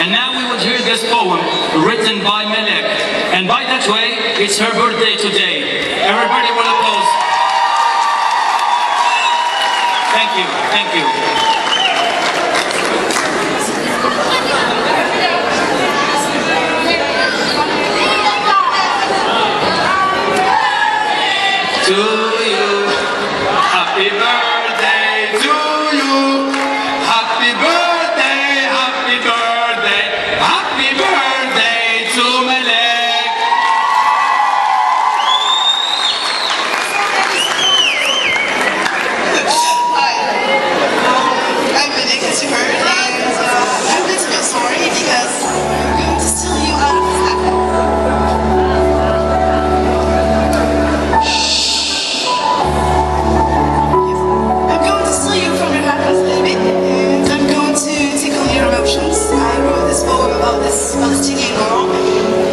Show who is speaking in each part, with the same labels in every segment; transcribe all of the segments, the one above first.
Speaker 1: And now we will hear this poem written by Melek. And by that way, it's her birthday today. Everybody will applause. Thank you, thank you. To you, happy birthday to you. Happy birthday, happy birthday, happy birthday to Melek.
Speaker 2: Hi, I'm Melek, as you heard, and I'm going to be sorry because I'm going to steal you out of this act. I'm going to steal you from your happiness, baby, and I'm going to tickle your emotions. I wrote this poem about this Palestinian girl,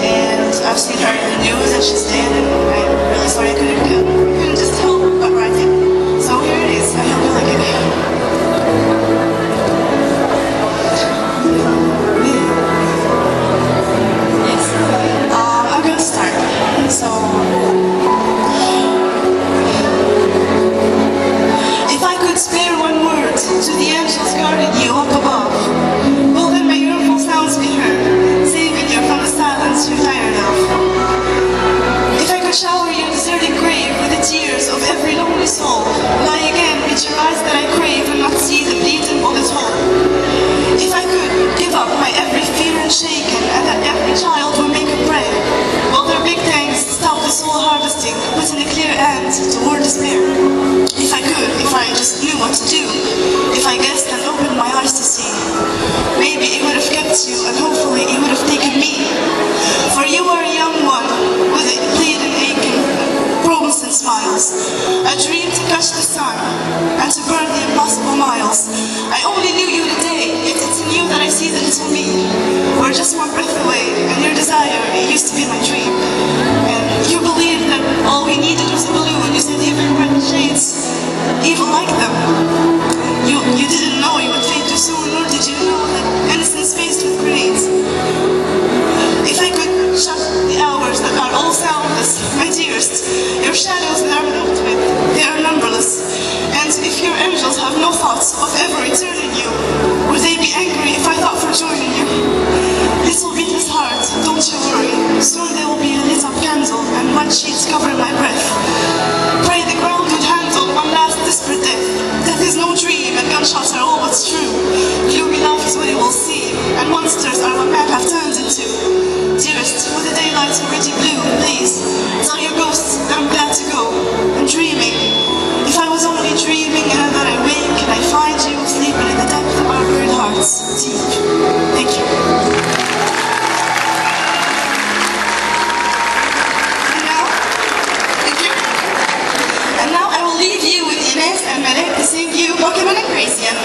Speaker 2: and I've seen her in the news, and she's dead, and I'm really sorry I couldn't just help but write it. So here it is. I hope you like it. Yes. I'm gonna start. So, if I could spare one word to the angels guarding you up above, well then my yearnful sounds be heard, saving you from the silence you're tired of. If I could shower your deserted grave with the tears of every lonely soul, lie again with your eyes that I crave and not see the bleeding bullet hole. If I could give up my every fear and shaken, and that every child will make a prayer, well their big tanks stop the soul harvesting, putting a clear end toward despair. If I could, if I just knew what to do, if I guessed and opened my eyes to see, maybe it would have kept you, and hopefully it would have taken me. For you are a young one, with a bleeding, aching, problems and smiles, a dream to catch the sun, and to burn the impossible miles. I only knew you today, yet it's in you that I see the little me. We're just one breath away, and your desire, it used to be my dream. And you believed that all we needed was a balloon. You said even red shades, even like them. You didn't know you would fade too soon, nor did you know that innocence faced with grenades. If I could shut the hours that are all soundless, my dearest, your shadows that I'm moved with, they are numberless. And if your angels have no thoughts of ever returning you, would they be angry if I thought for joining you? Little beatless heart, don't you worry, soon there will be a lit up candle and wet sheets covering my breath. Pray the ground would handle one last desperate death. Death is no dream and gunshots are all what's true. Gloomy life is what you will see, and monsters are what men have turned into. Dearest, with the daylight already blue, please, tell your ghosts that I'm glad to go. I'm dreaming. If I was only dreaming and that I wake and I find you sleeping in the depth of our buried hearts, deep. Thank you. And now I will leave you with Ines and Melek to sing you Pokemon and Gracia.